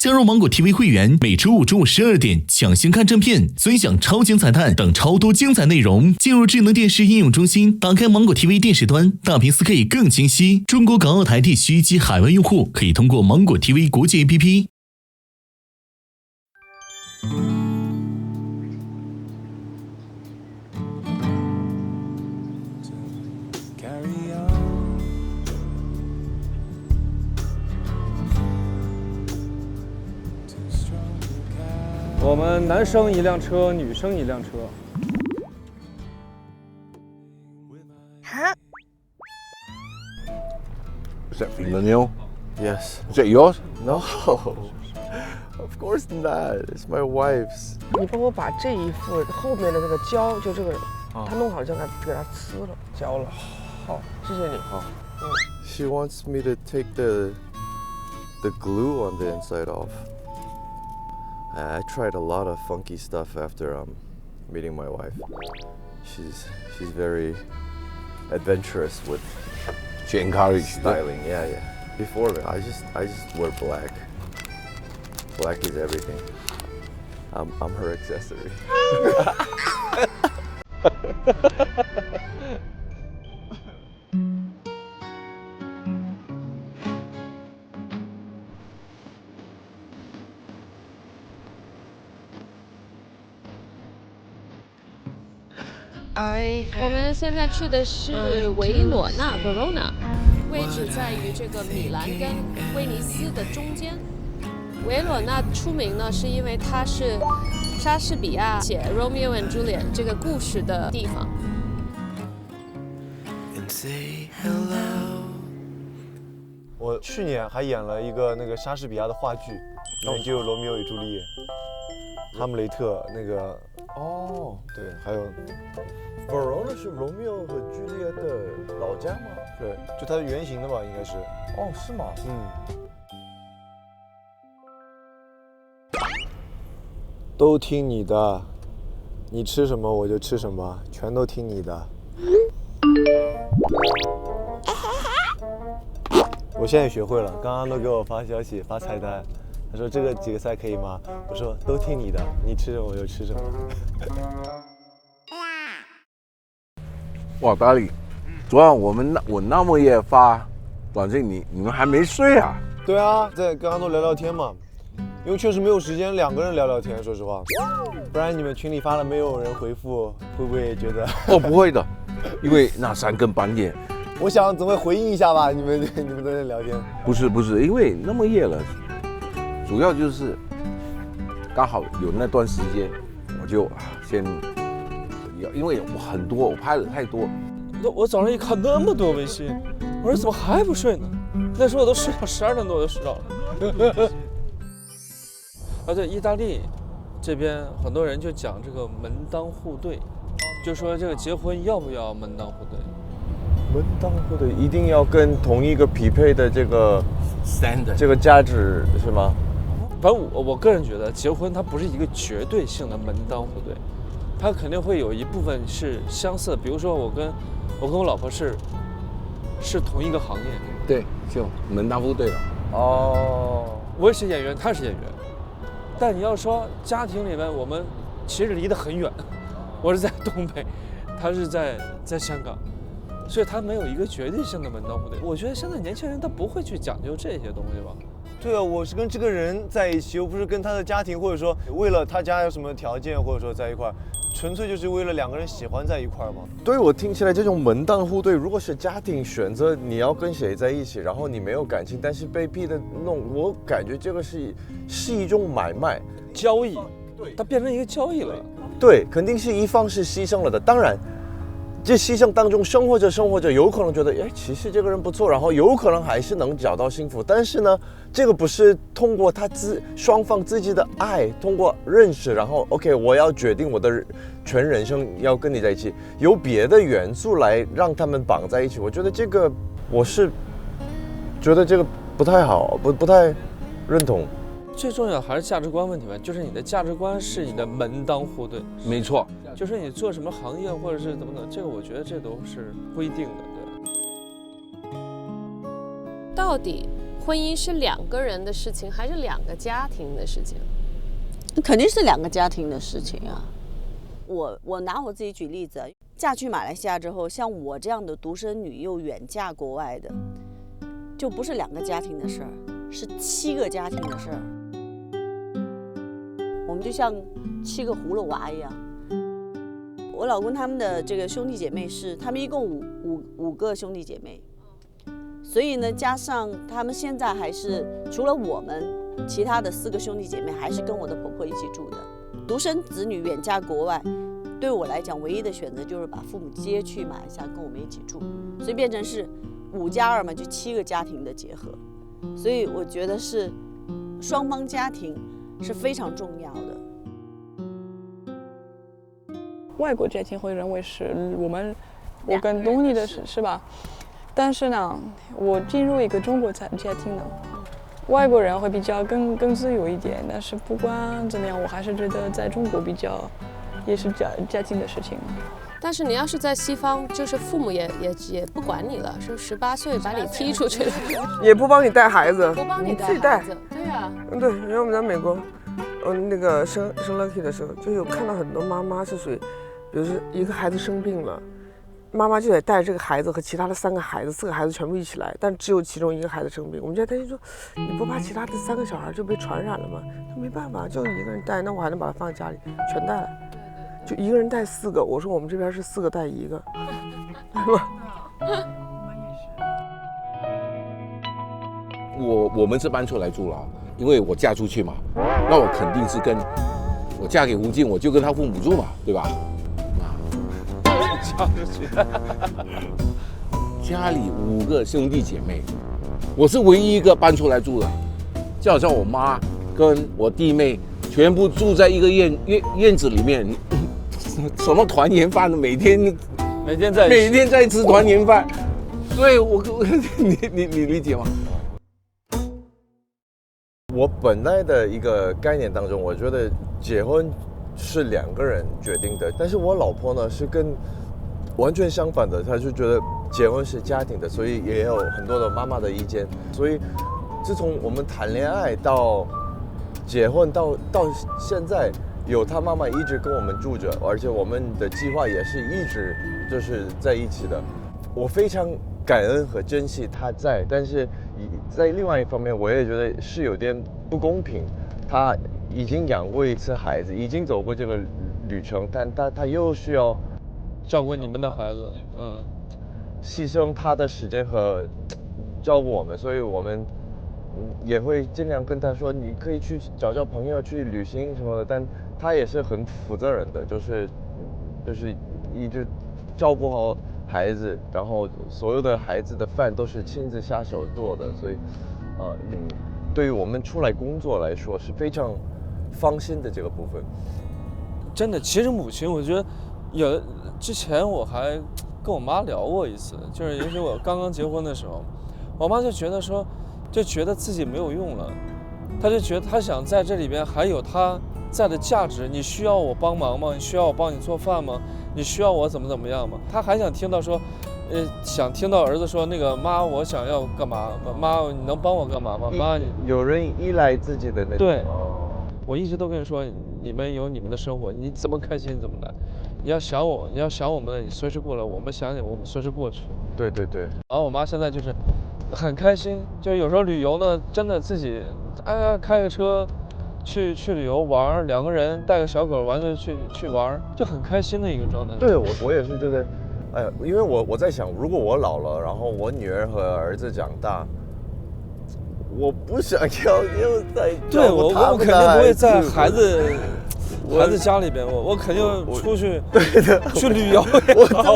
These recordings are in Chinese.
加入芒果 TV 会员，每周五中午12点抢先看正片，尊享超精彩蛋等超多精彩内容。进入智能电视应用中心，打开芒果 TV 电视端，大屏 4K 更清晰。中国港澳台地区及海外用户可以通过芒果 TV 国际 APP。我们男生一辆车，女生一辆车。Is that fingernail? Yes. Is that yours? No. Of course not. It's my wife's. 你帮我把这一副后面的那个胶，就这个，它弄好就给它撕了，胶了。好，谢谢你。好。She wants me to take the glue on the inside off. I tried a lot of funky stuff after meeting my wife. She's very adventurous with She encouraged styling. Yeah. Before I just wear black. Black is everything. I'm her accessory. I 我们现在去的是维罗纳 （Verona），位置在于这个米兰跟威尼斯的中间。维罗纳出名呢，是因为它是莎士比亚写《Romeo and Juliet》这个故事的地方。我去年还演了一个那个莎士比亚的话剧，里面就有罗密欧与朱丽叶、哈姆雷特那个。哦，对，还有 Verona 是罗密欧和朱丽叶的老家吗？对，就它的原型的吧，应该是。哦，是吗？都听你的，你吃什么我就吃什么，全都听你的。我现在学会了，刚刚都给我发消息发菜单，他说这个几个菜可以吗？我说都听你的，你吃什么我就吃什么。哇，大力，昨晚我那么夜发短信，你们还没睡啊？对啊，在刚刚都聊聊天嘛，因为确实没有时间两个人聊聊天，说实话，不然你们群里发了没有人回复，会不会觉得？哦，不会的，因为那3更半夜。我想总会回应一下吧，你们都在聊天。不是，因为那么夜了，主要就是刚好有那段时间，我就先，因为我拍了太多。我早上一看那么多微信，我说怎么还不睡呢？那时候我都睡到12点多就睡着了。而且意大利这边很多人就讲这个门当户对，就说这个结婚要不要门当户对？门当户对一定要跟同一个匹配的这个 standard 这个价值是吗？反正我个人觉得，结婚它不是一个绝对性的门当户对，它肯定会有一部分是相似的。比如说我跟我老婆是同一个行业，对，就门当户对了。哦，我也是演员，他是演员，但你要说家庭里面，我们其实离得很远。我是在东北，他是在香港，所以他没有一个绝对性的门当户对。我觉得现在年轻人他不会去讲究这些东西吧。对啊，我是跟这个人在一起，又不是跟他的家庭，或者说为了他家有什么条件，或者说在一块儿，纯粹就是为了两个人喜欢在一块儿嘛。对我听起来这种门当户对，如果是家庭选择你要跟谁在一起，然后你没有感情，但是被逼的弄，我感觉这个是一种买卖交易，它变成一个交易了。对，肯定是一方是牺牲了的，当然。这牺牲当中生活着，有可能觉得，哎，其实这个人不错，然后有可能还是能找到幸福。但是呢，这个不是通过双方自己的爱，通过认识，然后 OK， 我要决定我的全人生要跟你在一起，有别的元素来让他们绑在一起。我觉得这个，我是觉得这个不太好，不太认同。最重要的还是价值观问题吧，就是你的价值观是你的门当户对。没错，就是你做什么行业或者是怎么的，这个我觉得这都是不一定的。对。到底婚姻是2个人的事情，还是2个家庭的事情？肯定是2个家庭的事情啊。我拿我自己举例子，嫁去马来西亚之后，像我这样的独生女又远嫁国外的，就不是2个家庭的事儿，是7个家庭的事儿。我们就像7个葫芦娃一样。我老公他们的这个兄弟姐妹他们一共五个兄弟姐妹，所以呢，加上他们现在还是除了我们，其他的4个兄弟姐妹还是跟我的婆婆一起住的。独生子女远嫁国外，对我来讲唯一的选择就是把父母接去马来西亚跟我们一起住，所以变成是5+2嘛，就7个家庭的结合。所以我觉得是双方家庭是非常重要的。外国家庭会认为是我跟东尼的是吧？但是呢，我进入一个中国家庭呢，外国人会比较更自由一点。但是不管怎么样，我还是觉得在中国比较也是家庭的事情。但是你要是在西方，就是父母也不管你了，是18岁把你踢出去了，也不帮你带孩子，不帮你带自己带孩子。对啊，对，然后我们在美国，那个生 Lucky 的时候，就有看到很多妈妈是属于，比如说一个孩子生病了，妈妈就得带这个孩子和其他的3个孩子、4个孩子全部一起来，但只有其中一个孩子生病。我们就担心说，你不怕其他的3个小孩就被传染了吗？他没办法，就一个人带，那我还能把他放在家里，全带来。就一个人带4个，我说我们这边是4个带1个，对吧？我们是搬出来住了，因为我嫁出去嘛，那我肯定是我嫁给吴静，我就跟他父母住嘛，对吧？嫁出去，家里5个兄弟姐妹，我是唯一一个搬出来住的，就好像我妈跟我弟妹全部住在一个院子里面，什么团圆饭，每天在吃团圆饭，所以你理解吗？我本来的一个概念当中，我觉得结婚是2个人决定的，但是我老婆呢是跟完全相反的，她就觉得结婚是家庭的，所以也有很多的妈妈的意见。所以自从我们谈恋爱到结婚到现在，有她妈妈一直跟我们住着，而且我们的计划也是一直就是在一起的。我非常感恩和珍惜她在，但是在另外一方面，我也觉得是有点不公平。她已经养过1次孩子，已经走过这个旅程，但她又需要照顾你们的孩子，牺牲她的时间和照顾我们，所以我们也会尽量跟她说，你可以去找朋友去旅行什么的，但她也是很负责任的，就是一直照顾好孩子，然后所有的孩子的饭都是亲自下手做的，所以对于我们出来工作来说是非常放心的这个部分。真的，其实母亲，我觉得之前我还跟我妈聊过一次，就是也许我刚刚结婚的时候，我妈就觉得自己没有用了，她就觉得她想在这里边还有她在的价值。你需要我帮忙吗？你需要我帮你做饭吗？你需要我怎么样吗？她还想听到说，想听到儿子说那个妈，我想要干嘛？妈，你能帮我干嘛吗？妈，有人依赖自己的那种。对，我一直都跟你说，你们有你们的生活，你怎么开心怎么来。你要想我们，你随时过来；我们想你，我们随时过去。对。然后我妈现在就是很开心，就有时候旅游呢，真的自己开个车去旅游玩，2个人带个小狗玩着去玩，就很开心的一个状态。对，我也是觉得，哎呀，因为我在想，如果我老了，然后我女儿和儿子长大，我不想要又在对我肯定不会在孩子家里边，我肯定出去去旅游。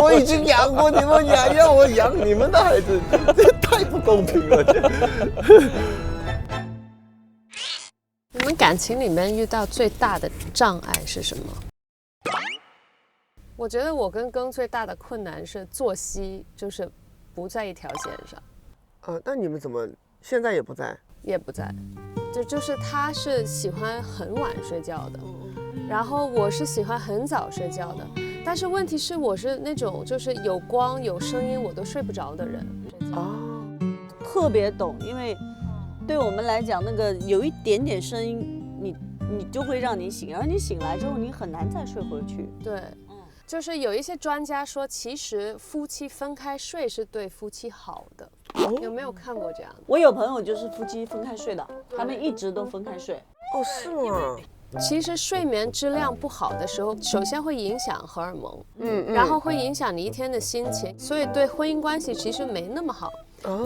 我已经养过你们，让我养你们的孩子，这太不公平了。你们感情里面遇到最大的障碍是什么？我觉得我跟庚最大的困难是作息，就是不在一条线上。那你们怎么现在也不在？也不在，就是他是喜欢很晚睡觉的，然后我是喜欢很早睡觉的。但是问题是，我是那种就是有光有声音我都睡不着的人。特别懂，因为对我们来讲，那个有一点点声音，你就会让你醒，而你醒来之后，你很难再睡回去。对，就是有一些专家说，其实夫妻分开睡是对夫妻好的。有没有看过这样的？我有朋友就是夫妻分开睡的，他们一直都分开睡。哦，是吗？其实睡眠质量不好的时候，首先会影响荷尔蒙，嗯，然后会影响你一天的心情，所以对婚姻关系其实没那么好。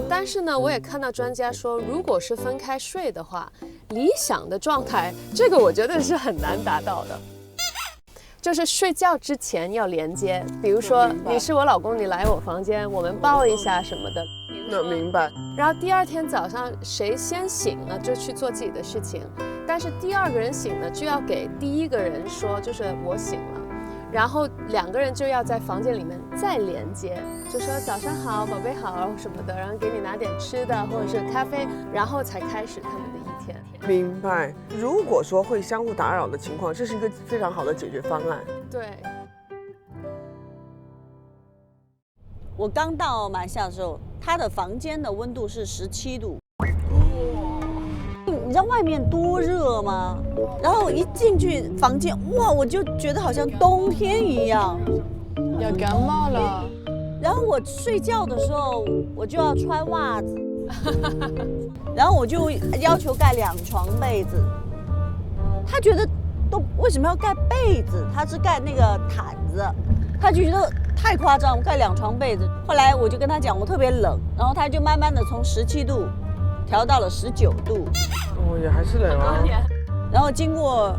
但是呢，我也看到专家说，如果是分开睡的话，理想的状态，这个我觉得是很难达到的。就是睡觉之前要连接，比如说你是我老公，你来我房间，我们抱一下什么的。那明白。然后第二天早上谁先醒了就去做自己的事情，但是第二个人醒了就要给第一个人说，就是我醒了，然后两个人就要在房间里面再连接，就说早上好，宝贝好什么的，然后给你拿点吃的或者是咖啡，然后才开始他们的一天。明白。如果说会相互打扰的情况，这是一个非常好的解决方案。对。我刚到马来西亚的时候，他的房间的温度是17度。你知道外面多热吗？然后一进去房间，哇，我就觉得好像冬天一样。要感冒了。然后我睡觉的时候，我就要穿袜子，然后我就要求盖2床被子。他觉得都为什么要盖被子？他是盖那个毯子，他就觉得太夸张，我盖2床被子。后来我就跟他讲我特别冷，然后他就慢慢的从17度调到了19度。哦，也还是冷啊。然后经过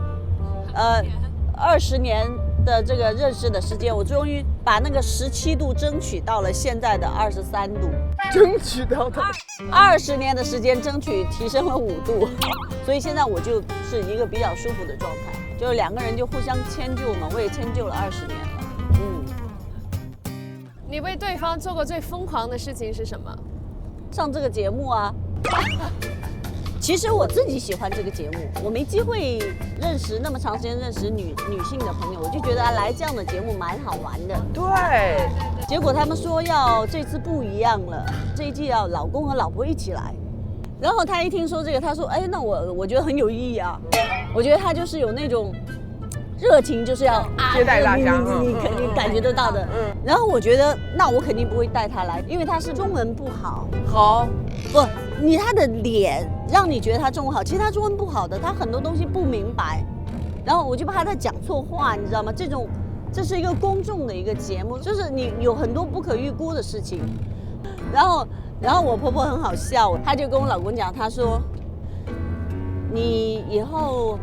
20年的这个认识的时间，我终于把那个17度争取到了现在的23度，争取到的。20年的时间争取提升了5度，所以现在我就是一个比较舒服的状态，就是2个人就互相迁就嘛，我也迁就了20年了。你为对方做过最疯狂的事情是什么？上这个节目啊。其实我自己喜欢这个节目，我没机会认识那么长时间认识女性的朋友，我就觉得来这样的节目蛮好玩的。对。结果他们说这次不一样了，这一季要老公和老婆一起来。然后他一听说这个，他说：“哎，那我觉得很有意义啊，我觉得他就是有那种热情，就是要接待大家，你肯定感觉得到的。然后我觉得，那我肯定不会带他来，因为他是中文不好。不，他的脸让你觉得他中文好，其实他中文不好的，他很多东西不明白。然后我就怕他讲错话，你知道吗？这是一个公众的一个节目，就是你有很多不可预估的事情。然后我婆婆很好笑，她就跟我老公讲，她说：“你以后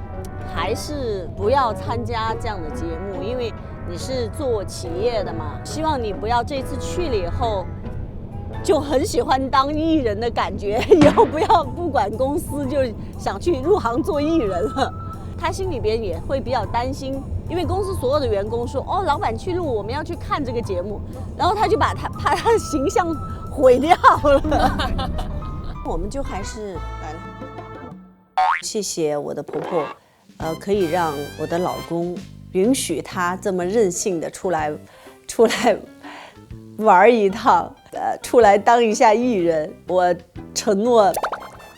还是不要参加这样的节目，因为你是做企业的嘛，希望你不要这次去了以后就很喜欢当艺人的感觉，以后不管公司就想去入行做艺人了。”他心里边也会比较担心，因为公司所有的员工说：“哦，老板去录，我们要去看这个节目。”然后他就怕他的形象毁掉了。我们就还是来了。谢谢我的婆婆，可以让我的老公允许他这么任性的出来玩一趟，出来当一下艺人。我承诺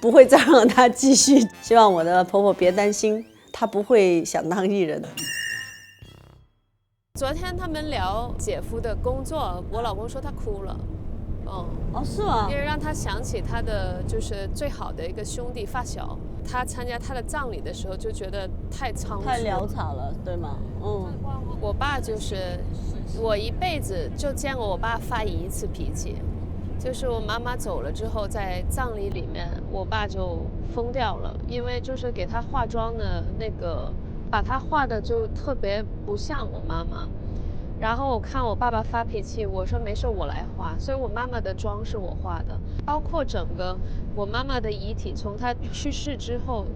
不会再让他继续，希望我的婆婆别担心，她不会想当艺人的。昨天他们聊姐夫的工作，我老公说他哭了。是吗？因为让他想起他的就是最好的一个兄弟发小，他参加他的葬礼的时候就觉得太仓促、太潦草了，对吗？我爸就是我一辈子就见过我爸发1次脾气，就是我妈妈走了之后，在葬礼里面，我爸就疯掉了，因为就是给他化妆的那个，把他画的就特别不像我妈妈。然后我看我爸爸发脾气，我说没事，我来画，所以我妈妈的妆是我画的，包括整个我妈妈的遗体，从她去世之后，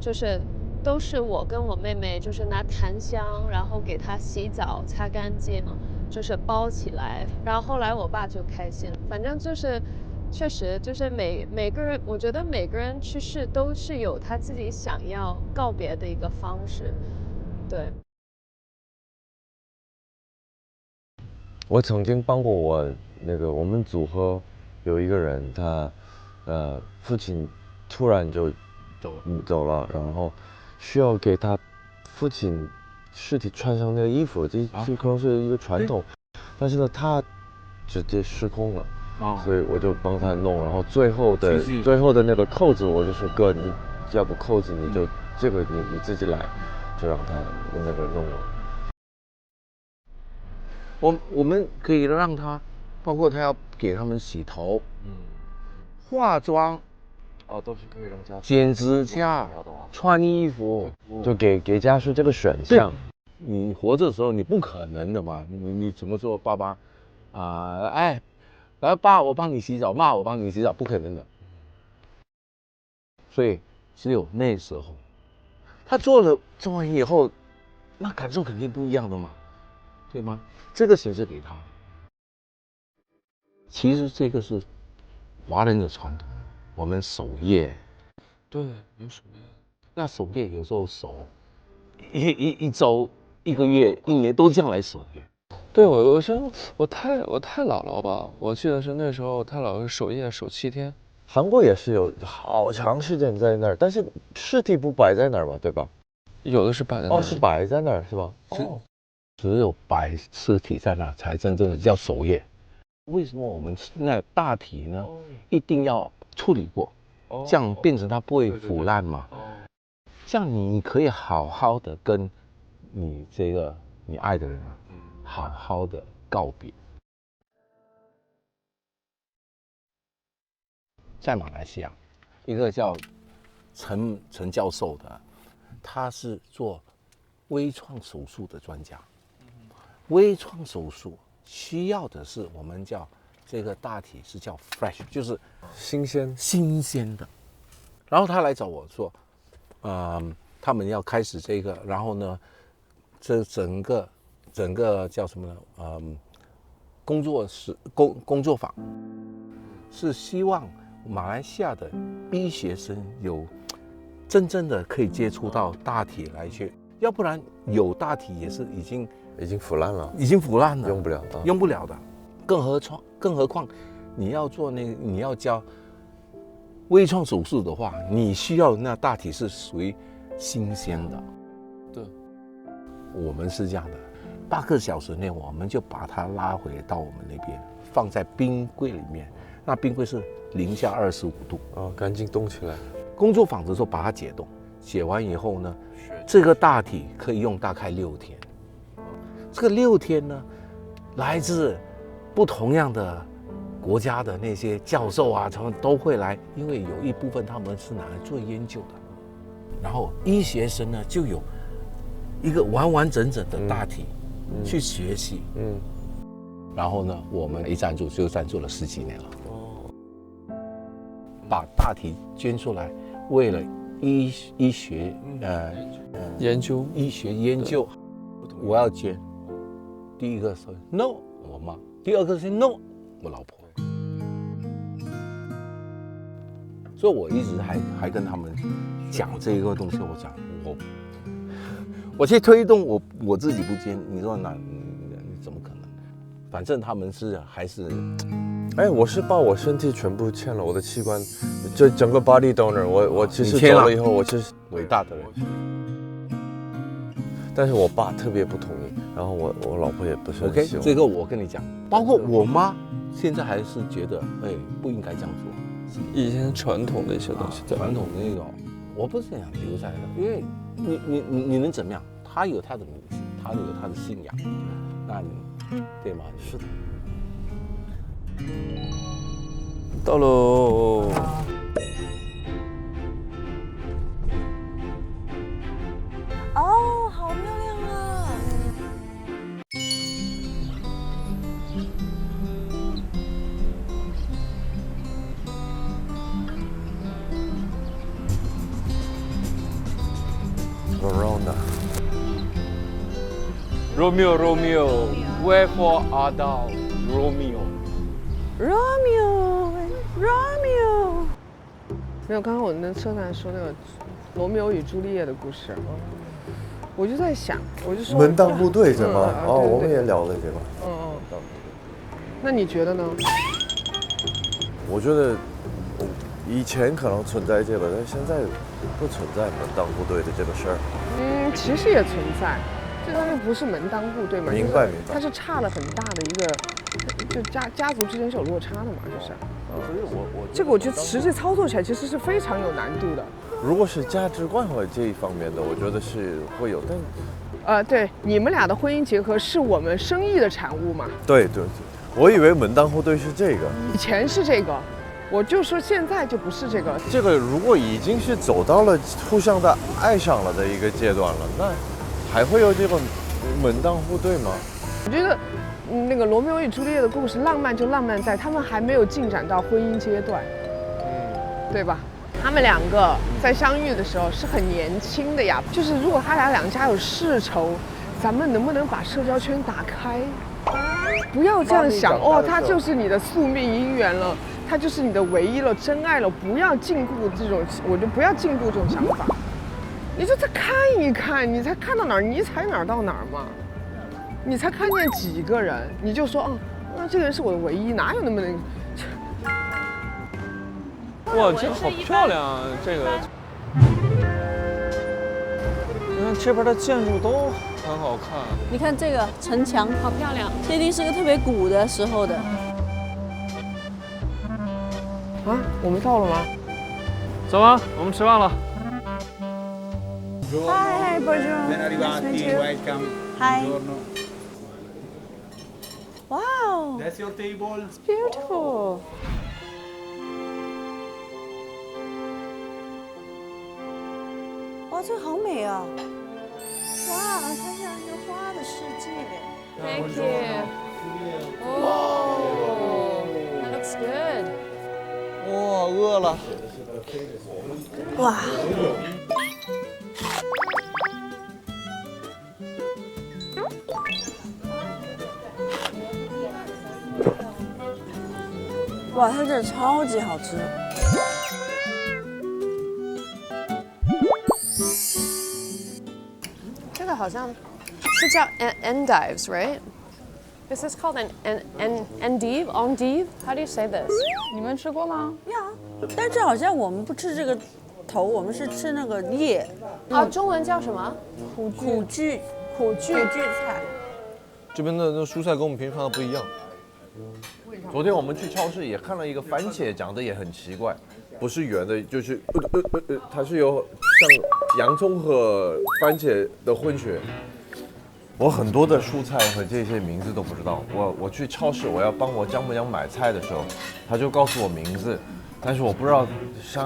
就是都是我跟我妹妹，就是拿檀香，然后给她洗澡、擦干净，就是包起来。然后后来我爸就开心了，反正就是确实就是每个人，我觉得每个人去世都是有他自己想要告别的一个方式，对。我曾经帮过我们组合有一个人，他父亲突然就走了，然后需要给他父亲尸体穿上那个衣服，这可能是一个传统，但是呢，他直接失控了。所以我就帮他弄，然后最后的那个扣子，我就说哥，你要不扣子你就这个你自己来，就让他那个弄了。我们可以让他，包括他要给他们洗头，化妆，都是可以让家属剪指甲、穿衣服，就给家属这个选项。你活着的时候你不可能的嘛，你怎么说爸爸哎。来爸，我帮你洗澡，妈，我帮你洗澡，不可能的。所以只有那时候，他做完以后，那感受肯定不一样的嘛，对吗？这个形式给他，其实这个是华人的传统，我们守夜，对，有守夜。那守夜有时候守一周、1个月、1年都这样来守夜。对，我想我太姥姥吧，我记得是那时候太姥姥守夜守7天。韩国也是有好长时间在那儿，但是尸体不摆在那儿嘛，对吧？有的是摆在那儿。是摆在那儿是吧？只有摆尸体在那才真正的叫守夜。为什么我们那大体呢一定要处理过，这样变成它不会腐烂嘛？这样你可以好好的跟你你爱的人好好的告别。在马来西亚，一个叫陈教授的，他是做微创手术的专家。微创手术需要的是我们叫这个大体是叫 fresh， 就是新鲜的。然后他来找我说，他们要开始这个，然后呢，这整个叫什么呢？工作坊是希望马来西亚的医学生有真正的可以接触到大体来去，要不然有大体也是已经腐烂了，用不了的。更何况你要做你要教微创手术的话，你需要那大体是属于新鲜的。对，我们是这样的，8个小时内我们就把它拉回到我们那边，放在冰柜里面。那冰柜是零下25度，赶紧冻起来。工作坊的时候把它解冻，解完以后呢，这个大体可以用大概6天。这个6天呢，来自不同样的国家的那些教授啊，他们都会来，因为有一部分他们是拿来做研究的。然后医学生呢，就有一个完整的大体去学习。然后呢，我们一赞助就赞助了10几年了。把大体捐出来，为了医学研究，医学研究，我要捐。第一个说 no， 我妈；第二个是 no， 我老婆。所以我一直还跟他们讲这个东西，我讲我去推动我自己不捐，你说那你怎么可能？反正他们还是。我是把我身体全部签了，我的器官，就整个 body donor， 我其实走了以后，我是伟大的人。但是我爸特别不同意，然后我老婆也不是很喜欢。这个我跟你讲，包括我妈现在还是觉得，不应该这样做。以前传统的一些东西，传统的那种，我不是想留在那，因为你能怎么样？他有他的名字，他有他的信仰，那你对吗？是的。到喽。哦，好漂亮啊！Romeo, wherefore art thou, Romeo? Romeo， 没有，刚刚我那车上说那个罗密欧与朱丽叶的故事，我就在想，我就说门当户对对吗？我们也聊了这个。那你觉得呢？我觉得以前可能存在这个，但现在不存在门当户对的这个事儿。其实也存在，这东西不是门当户对嘛，明白。它是差了很大的一个，就家族之间是有落差的嘛，就是。所以我这个我觉得实际操作起来其实是非常有难度的。如果是价值观和这一方面的，我觉得是会有，但对，你们俩的婚姻结合是我们生意的产物嘛？对，我以为门当户对是这个，以前是这个，我就说现在就不是这个。这个如果已经是走到了互相的爱上了的一个阶段了，那还会有这个门当户对吗？我觉得，那个罗密欧与朱丽叶的故事浪漫就浪漫在他们还没有进展到婚姻阶段，对吧？他们两个在相遇的时候是很年轻的呀，就是如果他俩两家有世仇，咱们能不能把社交圈打开？不要这样想哦，他就是你的宿命姻缘了，他就是你的唯一了，真爱了，不要禁锢这种，我就不要禁锢这种想法。你就再看一看，你才看到哪儿，你才哪儿到哪儿嘛。你才看见几个人，你就说哦，那这个人是我的唯一，哪有那么那个？哇，这好漂亮啊！这个，你看这边的建筑都很好看。你看这个城墙，好漂亮。这一定是个特别古的时候的。啊，我们到了吗？走吧，我们吃饭了。Hi, bonjour. Ben arrivati, welcome. Hi. Buongiorno. Wow, That's your table. it's beautiful. 哇，这个好美啊！哇，它像一个花的世界。Thank you. Oh, that looks good. 哇，饿了。哇，哇，它这超级好吃。这个好像是叫 endives, right? Is this called an endive? Endive? How do you say this? 你们吃过吗？呀，但是好像我们不吃这个头，我们是吃那个叶。啊，中文叫什么？苦苣菜。这边的那蔬菜跟我们平常的不一样。昨天我们去超市也看了一个番茄，长得也很奇怪，不是圆的，就是它是有像洋葱和番茄的混血。我很多的蔬菜和这些名字都不知道。我去超市，我要帮我丈母娘买菜的时候，他就告诉我名字，但是我不知道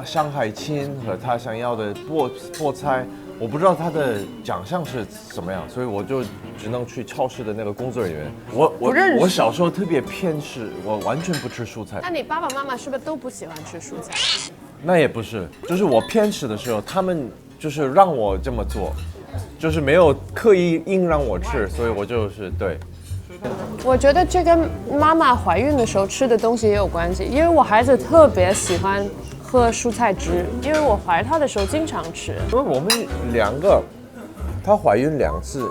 上海青和他想要的菠菜，我不知道他的长相是什么样，所以我就只能去超市的那个工作人员。我小时候特别偏食，我完全不吃蔬菜。那你爸爸妈妈是不是都不喜欢吃蔬菜？那也不是，就是我偏食的时候，他们就是让我这么做。就是没有刻意硬让我吃，所以我就是对。我觉得这跟妈妈怀孕的时候吃的东西也有关系，因为我孩子特别喜欢喝蔬菜汁，因为我怀他的时候经常吃。因为我们两个，她怀孕2次，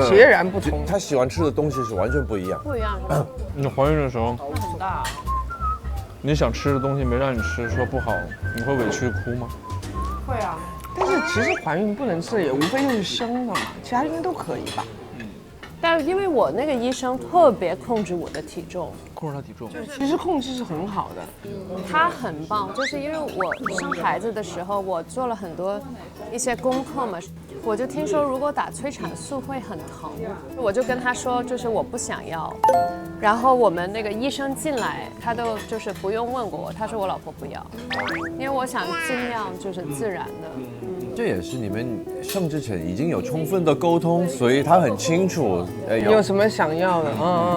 截然不同。她喜欢吃的东西是完全不一样。不一样是吧？你怀孕的时候很大。你想吃的东西没让你吃，说不好，你会委屈哭吗？会啊。但是其实怀孕不能吃，也无非就是生的嘛，其他应该都可以吧。但是因为我那个医生特别控制我的体重，控制他体重，其实控制是很好的。他很棒，就是因为我生孩子的时候，我做了很多一些功课嘛，我就听说如果打催产素会很疼，我就跟他说，就是我不想要。然后我们那个医生进来，他都就是不用问过我，他说我老婆不要，因为我想尽量就是自然的。这也是你们生之前已经有充分的沟通，所以他很清楚有什么想要的，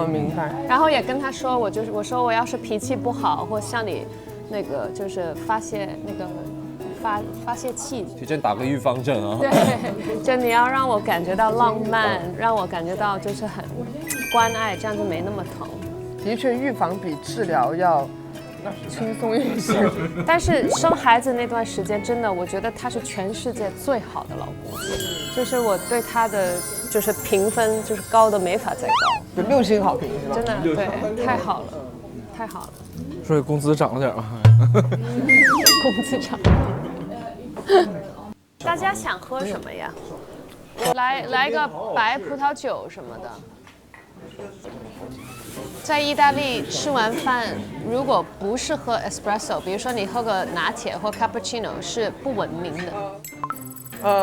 明白。然后也跟他说，我说我要是脾气不好，或像你那个就是发泄那个发泄气，提前打个预防针啊。对，就你要让我感觉到浪漫，让我感觉到就是很关爱，这样就没那么疼。的确，预防比治疗要轻松一些。但是生孩子那段时间，真的，我觉得他是全世界最好的老公，就是我对他的就是评分就是高的没法再高，有6星好评是吧？真的对，太好了，太好了。所以工资涨了点啊。工资长。大家想喝什么呀？来个白葡萄酒什么的。在意大利吃完饭，如果不是喝 espresso， 比如说你喝个拿铁或 cappuccino， 是不文明的。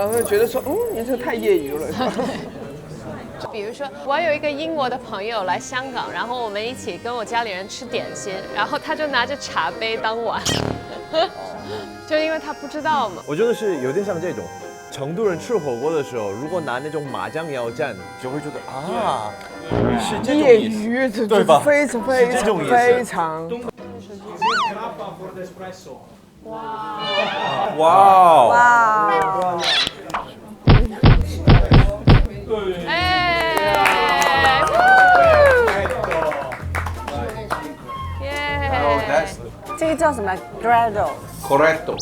会觉得说，你这太业余了。比如说，我有一个英国的朋友来香港，然后我们一起跟我家里人吃点心，然后他就拿着茶杯当碗，就因为他不知道嘛。我觉得是有点像这种，成都人吃火锅的时候，如果拿那种麻酱腰蘸，就会觉得啊，是这种业意思，余，对吧？非常非常。哇！哇！哎！耶！这个叫什么 ？Grado。Correcto。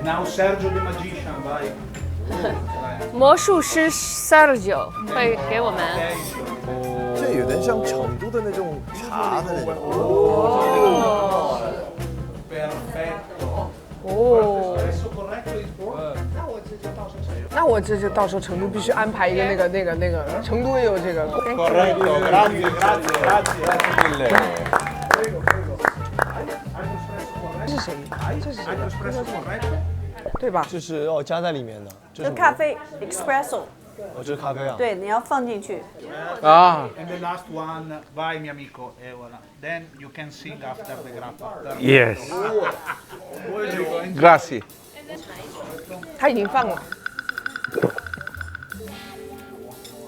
Now Sergio the magician, vai. 魔术师 Sergio 会给我们。这有点像成都的那种茶的那种。那我这就到时候成都必须安排一个那个，成都也有这个。Corretto, grazie. 这是谁？这是谁？对吧？这是加在里面的。这是咖啡 espresso。这是咖啡啊。对，你要放进去。啊。 And the last one, vai mio amico, e voilà. Then you can sing after the grappa. Yes. Grazie. 他已经放了。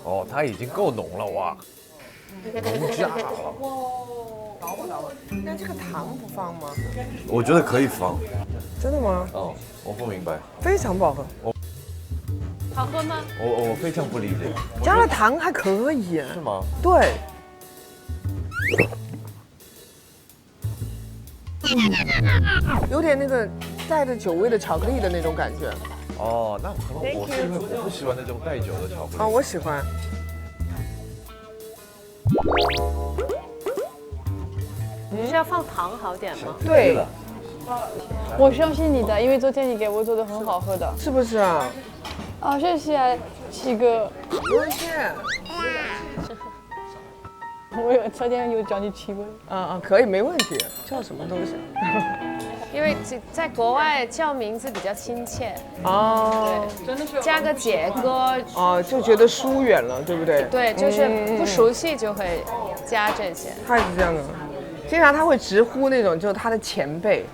哦，它已经够浓了哇，浓炸了。那这个糖不放吗？我觉得可以放。真的吗？哦，我不明白。非常不好喝。好喝吗？我非常不理解。加了糖还可以。是吗？对。有点那个带着酒味的巧克力的那种感觉。哦，那可能我是因为我不喜欢那种带酒的巧克力。啊，我喜欢。你是要放糖好点吗？对。我相信你的，因为昨天你给我做的很好喝的。是不是啊？哦，谢谢七哥。不是。我昨天有叫你七哥。可以，没问题。叫什么东西？因为在国外叫名字比较亲切哦，对，加个姐哥哦，就觉得疏远了，对不对？对，就是不熟悉就会加这些。他是这样的，经常他会直呼那种就是他的前辈，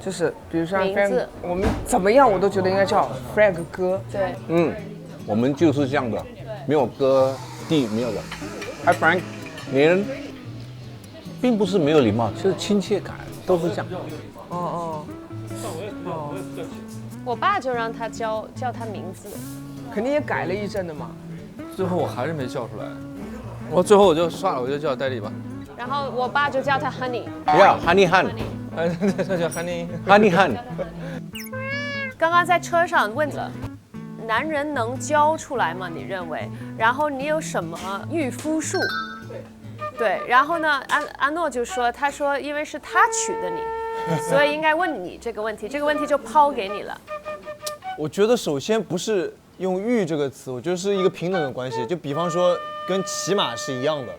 就是比如说 Frank， 我们怎么样我都觉得应该叫 Frank 哥。对，我们就是这样的，没有哥弟没有的。Hi Frank， 别人并不是没有礼貌，就是亲切感，都是这样。我爸就让他叫他名字，肯定也改了一阵的嘛。最后我还是没叫出来，最后我就算了，我就叫戴笠吧。然后我爸就叫他 Honey。Yeah, Honey Han。他叫 Honey。Honey Han。刚刚在车上问了，男人能教出来吗？你认为？然后你有什么御夫术？对，然后呢，阿诺就说，他说因为是他娶的你。所以应该问你这个问题，这个问题就抛给你了。我觉得首先不是用“欲”这个词，我觉得是一个平等的关系。就比方说，跟骑马是一样的，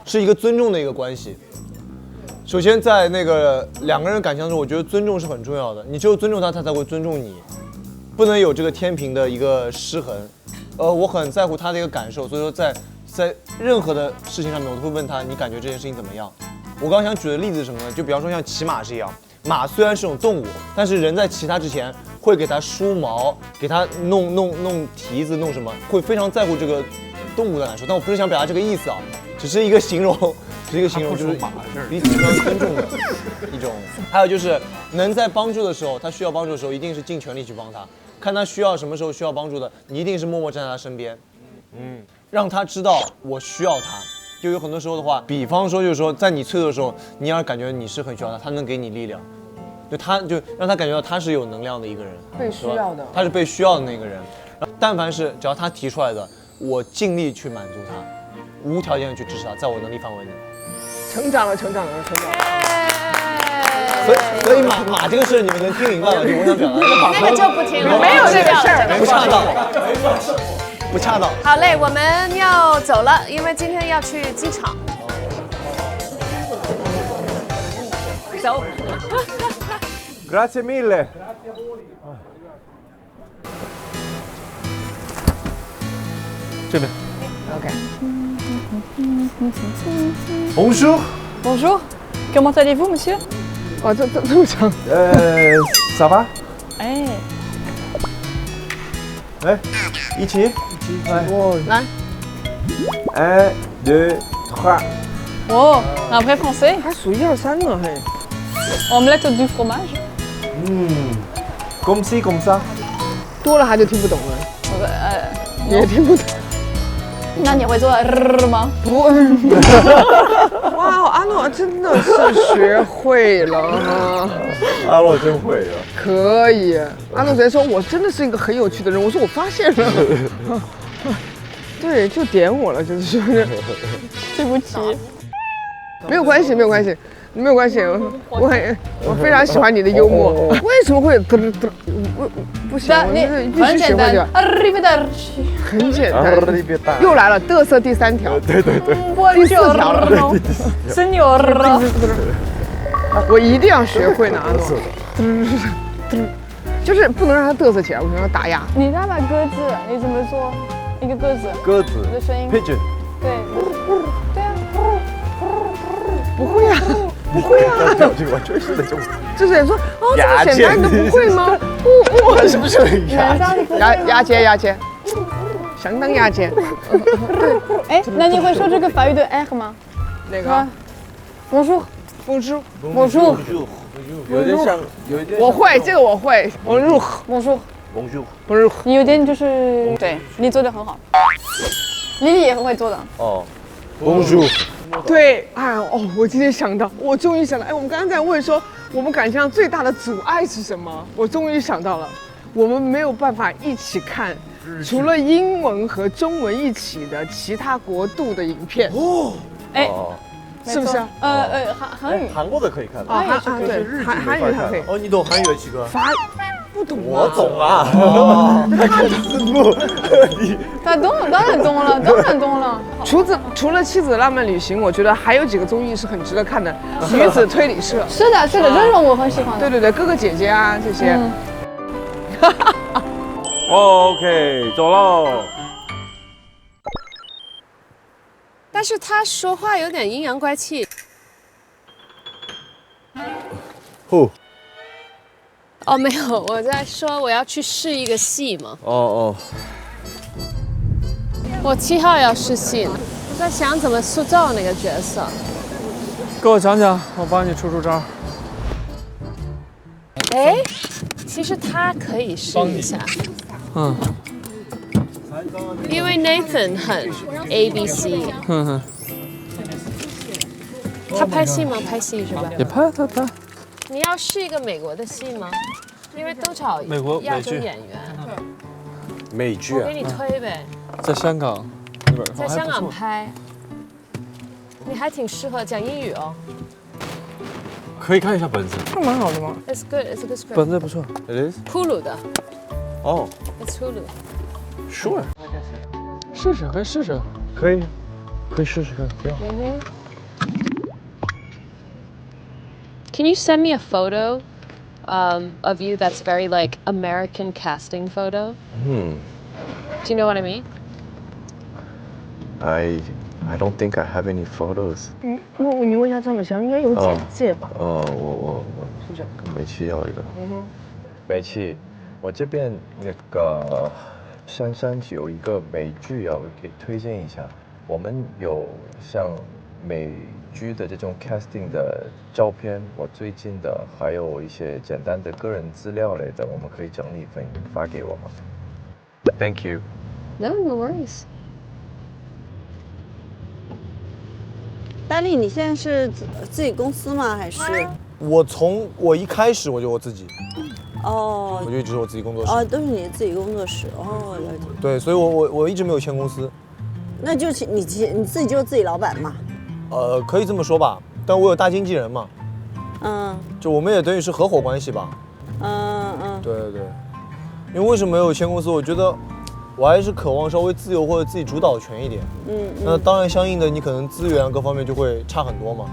是一个尊重的一个关系。首先，在那个两个人感情当中，我觉得尊重是很重要的。你只有尊重他，他才会尊重你，不能有这个天平的一个失衡。我很在乎他的一个感受，所以说在任何的事情上面，我都会问他，你感觉这件事情怎么样？我刚刚想举的例子是什么呢？就比方说像骑马是一样，马虽然是种动物，但是人在骑它之前会给它梳毛，给它弄蹄子，弄什么，会非常在乎这个动物的感受。但我不是想表达这个意思啊，只是一个形容，就是彼此相尊重的一种。还有就是能在帮助的时候，他需要帮助的时候，一定是尽全力去帮他。看他需要什么时候需要帮助的，你一定是默默站在他身边。让他知道我需要他，就有很多时候的话，比方说就是说，在你脆弱的时候，你要感觉你是很需要他，他能给你力量，就让他感觉到他是有能量的一个人，被需要的，他是被需要的那个人。但凡是只要他提出来的，我尽力去满足他。无条件的去支持他，在我能力范围内。成长了，成长了，成长了。所以马这个事你们能听明白吗？就我想表达那个就不听了，没有这个事儿，不恰当，不恰当。好嘞，我们要走了，因为今天要去机场。走。Grazie mille。这边。 OK。 Bonjour。 Bonjour. Comment allez-vous, monsieur? 哇，这么长。ça va？ 哎，来，一起，来。1, 2, 3。哦，un vrai français. 还数1、2、3呢，嘿。 Omelette du fromage. Comme ci comme ça。多了他就听不懂了，也听不懂。 那你会做吗？不，哇，阿诺真的是学会了哈。阿诺真会了。可以，阿诺昨天说我真的是一个很有趣的人，我说我发现了。对，就点我了，就是说。对不起。没有关系，没有关系。 没有关系，我非常喜欢你的幽默。为什么会不行？我必须学会的。很简单。又来了，嘚瑟第3条。对。第4条了。Senor。我一定要学会呢，阿诺。就是不能让他嘚瑟起来，我想要打压。你知道吗？鸽子，你怎么做一个鸽子？鸽子的声音。 Pigeon。对。对啊。不会啊。 不会啊！这个完全是那种，就是说哦，这么简单你都不会吗？不，是不是牙尖，相当牙尖。对，哎，那你会说这个法语的 R 吗？哪个 ？Bonjour。 有点像，有一点。我会这个，我会。Bonjour。 你有点就是对你做的很好，丽丽也很会做的。哦。Bonjour。 对，哎哦，我今天想到，我终于想到，哎，我们刚刚在问说，我们感情上最大的阻碍是什么？我终于想到了，我们没有办法一起看，除了英文和中文一起的其他国度的影片。哦，哎，是不是？韩语，韩国的可以看啊，对，韩语还可以。哦，你懂韩语的七哥？法不懂，我懂啊。还看字幕，他懂，当然懂了，当然懂了。除了《妻子的浪漫旅行》，我觉得还有几个综艺是很值得看的，《女子推理社》。是的，这种我很喜欢的。对，哥哥姐姐啊这些。OK， 走喽。但是他说话有点阴阳怪气。哦，没有，我在说我要去试一个戏嘛。哦。我7号要试戏呢，我在想怎么塑造那个角色。给我讲讲，我帮你出招。哎，其实他可以试一下。因为 Nathan 很 ABC。他拍戏吗？拍戏是吧？也拍。你要试一个美国的戏吗？因为都找亚洲演员。美剧啊。我给你推呗。在香港那边。在香港拍。你还挺适合讲英语哦。可以看一下本子。这蛮好的吗 ？It's good, it's a good script. 本子不错。 It is. Hulu 的。哦。It's Hulu. Sure. 试试，可以试试。可以试试看，不要。Can you send me a photo of you that's very like American casting photo? Do you know what I mean? I don't think I have any photos. 你问一下张美祥，应该有简介吧？我跟美琪要一个。美琪，我这边那个珊珊有一个美剧要给推荐一下，我们有像美剧的这种 casting 的照片，我最近的还有一些简单的个人资料类的，我们可以整理发给我吗 ？Thank you. No worries. 丹丽，你现在是自己公司吗？还是？我一开始我就我自己。哦。我就一直是我自己工作室。哦，都是你自己工作室。哦，了解。对，所以我一直没有签公司。那就你自己就是自己老板嘛。可以这么说吧，但我有大经纪人嘛。嗯。就我们也等于是合伙关系吧。对。因为为什么没有签公司？我觉得我还是渴望稍微自由或者自己主导权一点。那当然，相应的你可能资源各方面就会差很多嘛。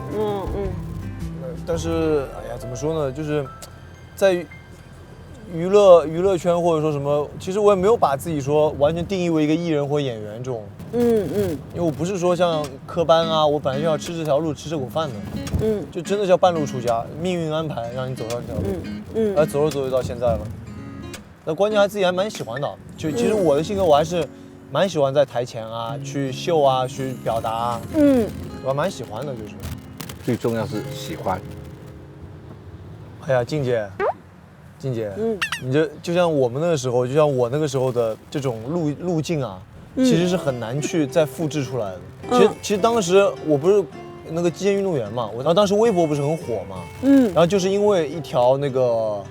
但是，哎呀，怎么说呢？就是在娱乐圈或者说什么，其实我也没有把自己说完全定义为一个艺人或演员这种。因为我不是说像科班啊，我本来就要吃这条路，吃这口饭的。就真的叫半路出家，命运安排让你走上这条路。走着到现在了。那关键还自己还蛮喜欢的。就其实我的性格，我还是蛮喜欢在台前啊，去秀啊，去表达啊。我还蛮喜欢的，就是。最重要是喜欢。哎呀，静姐，你就像我们那个时候，就像我那个时候的这种路径啊，其实是很难去再复制出来的。其实当时我不是那个击剑运动员嘛，然后当时微博不是很火嘛，然后就是因为一条那个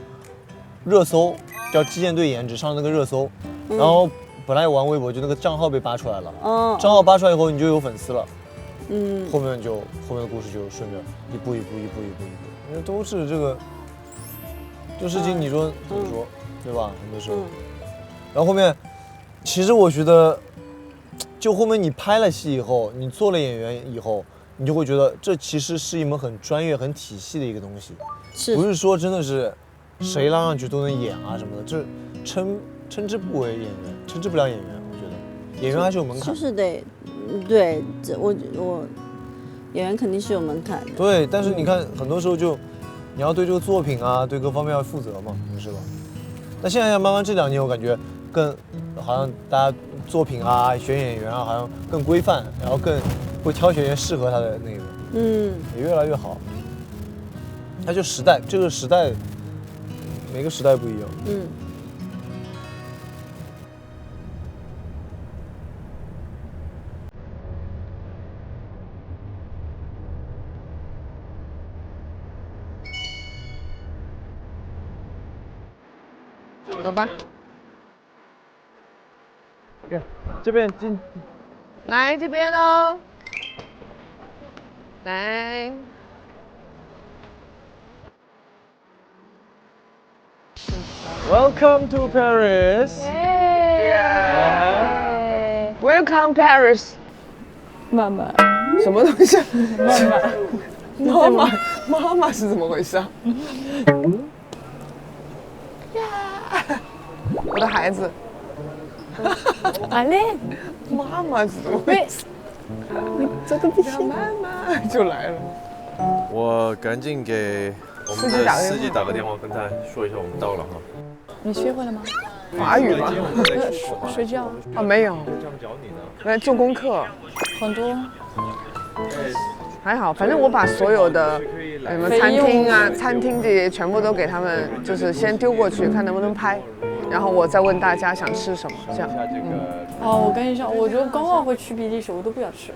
热搜叫击剑队颜值上那个热搜，然后本来玩微博就那个账号被扒出来了，账号扒出来以后你就有粉丝了。后面的故事就顺着一步，因为都是这事情，你说怎么说，对吧？很多时候，然后后面，其实我觉得，就后面你拍了戏以后，你做了演员以后，你就会觉得这其实是一门很专业、很体系的一个东西，不是说真的是谁拉上去都能演啊什么的，这称之不为演员，称之不了演员。我觉得演员还是有门槛，就是得。对，我演员肯定是有门槛的。对，但是你看，很多时候就你要对这个作品啊，对各方面要负责嘛，是吧？那现在慢慢这2年，我感觉更好像大家作品啊、选演员啊，好像更规范，然后更会挑选一些适合他的那个，也越来越好。它就时代，这个时代，每个时代不一样。走吧，这边进，来这边喽，来。Welcome to Paris. Welcome Paris. 妈妈，什么东西？妈妈是怎么回事啊？我的孩子，阿嘞，妈妈是怎么回事？这个不行，妈妈就来了。我赶紧给我们的司机打个电话，跟他说一下我们到了哈。你学会了吗？法语吗？睡觉啊，没有。来做功课。很多。还好，反正我把所有的什么餐厅啊、餐厅这些全部都给他们，就是先丢过去，看能不能拍，然后我再问大家想吃什么，这样。我跟你讲，我就刚好会去比利时，我都不想吃。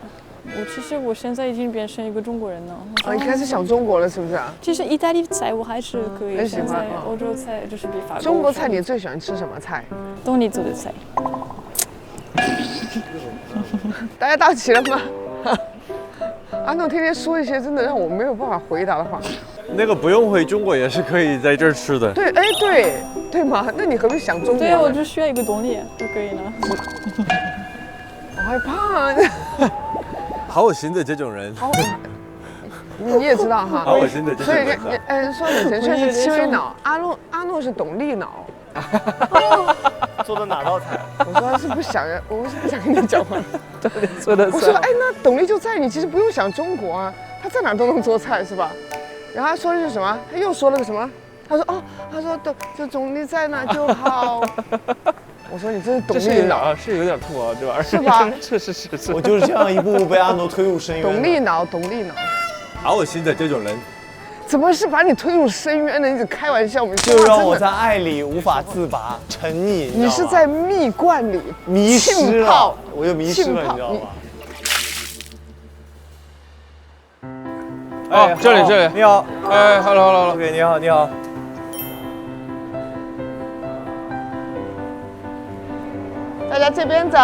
其实我现在已经变成一个中国人了。你开始想中国了是不是啊？其实意大利菜我还是可以，很喜欢。欧洲菜就是比法国。中国菜你最喜欢吃什么菜？东尼做的菜。大家到齐了吗？阿诺天天说一些真的让我没有办法回答的话。那个不用回中国也是可以在这儿吃的。对，对吗？那你何必想中国？对啊，我就需要一个动力就可以了。好害怕。好恶心的这种人。你也知道哈。好恶心的这种人。所以说你纯粹是戚薇脑，阿诺是董力脑。做的哪道菜？我说是不想，我是不想跟你讲话。做的菜。我说那董力就在你，其实不用想中国啊，他在哪都能做菜是吧？然后他说的是什么？他又说了个什么？他说他说就董力在哪就好。我说你这是董力脑，是有点吐啊，这玩意儿。是吧？是。我就是这样一步步被阿诺推入深渊。董力脑。好恶心的这种人。怎么是把你推入深渊呢？你只开玩笑，就让我在爱里无法自拔，沉溺。你是在蜜罐里迷失了，我就迷失了，你知道吗？哦，这里，你好，哎 ，hello， OK， 你好。大家这边走。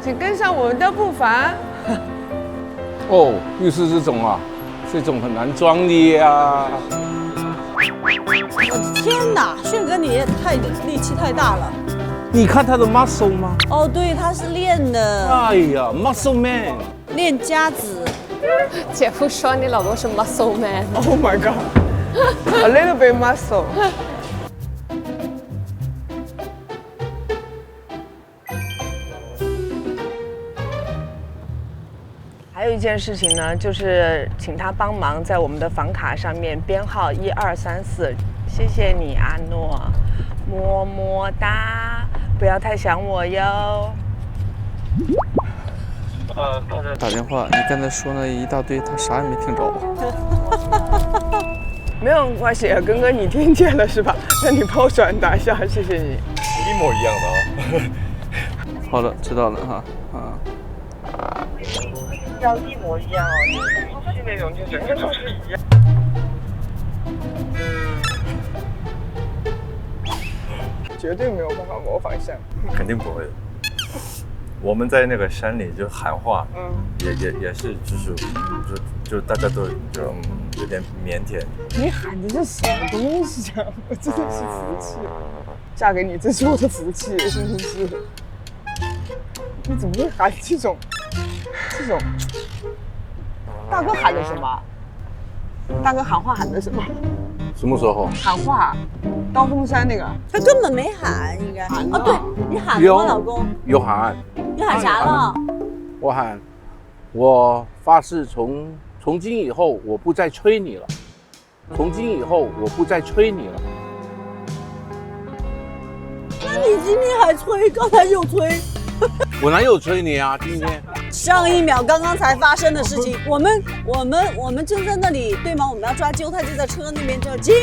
请跟上我们的步伐。哦，又是这种啊，这种很难装的呀。我的天哪，炫哥你也力气太大了。你看他的 muscle 吗？哦，对，他是练的。哎呀 ，muscle man， 练家子。姐夫说你老公是 muscle man。 Oh my god，a little bit muscle。还有一件事情呢，就是请他帮忙在我们的房卡上面编号1234，谢谢你阿诺，么么哒，不要太想我哟。打电话，你刚才说那一大堆，他啥也没听着。没有关系，根哥你听见了是吧？那你帮我转达一下，谢谢你。一模一样的哦。好的，知道了哈。要一模一样哦，就是语气那种，就整个都是一样。绝对没有办法模仿像。肯定不会的。我们在那个山里就喊话，也是就大家都就有点腼腆。你喊的是什么东西啊？我真的是服气，嫁给你真是我的福气，是不是？你怎么会喊这种？大哥喊的什么？大哥喊话喊的什么？什么时候？喊话，刀锋山那个。他根本没喊，应该。喊哦，对，你喊了吗，老公？有喊。你喊啥了？我喊，我发誓从今以后我不再催你了，从今以后我不再催你了。那你今天还催，刚才又催。我哪有催你啊？今天上一秒刚刚才发生的事情，我们正在那里，对吗？我们要抓阄，他就在车那边叫进。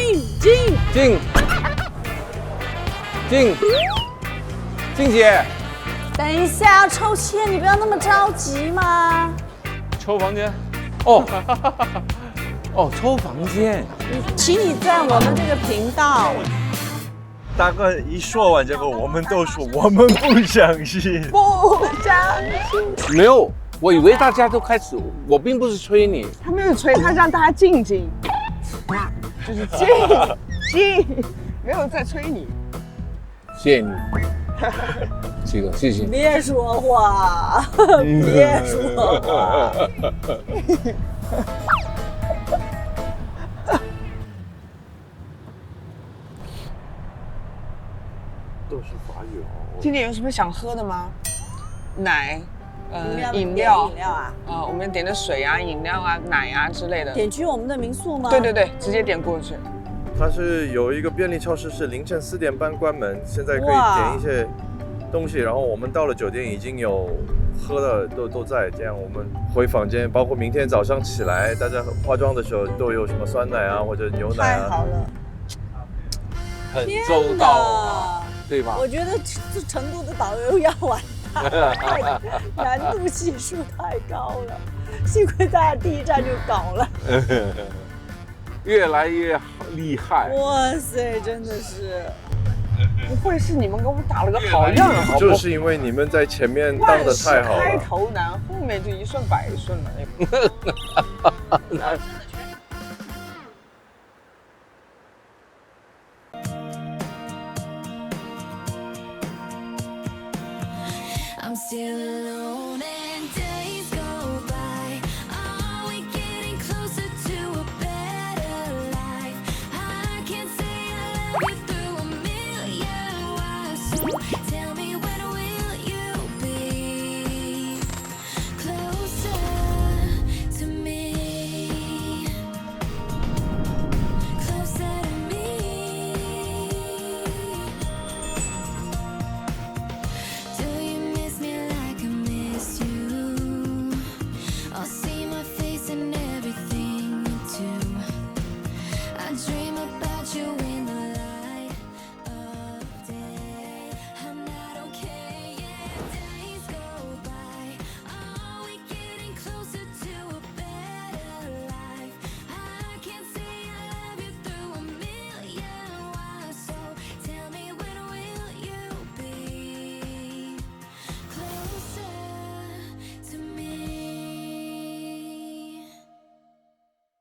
静姐，等一下要抽签，你不要那么着急嘛。抽房间。哦，抽房间。请你在我们这个频道。大哥一说完这个，我们都说我们不相信。不相信。没有，我以为大家都开始，我并不是催你。他没有催，他让大家静，就是静，没有在催你。谢谢你，这个谢谢你。别说话，别说话。都是法语哦。今天有什么想喝的吗？奶，饮料啊，我们点的水啊、饮料啊、奶啊之类的。点去我们的民宿吗？对，直接点过去。它是有一个便利超市，是凌晨4点半关门，现在可以点一些东西，然后我们到了酒店已经有喝的都在，这样我们回房间，包括明天早上起来，大家化妆的时候都有什么酸奶啊或者牛奶啊。太好了，很周到啊，对吧？我觉得这成都的导游要完蛋，难度系数太高了，幸亏大家第一站就搞了。越来越厉害！哇塞，真的是！不会是你们给我们打了个好样啊？就是因为你们在前面当的太好了。开头难，后面就一顺百顺了。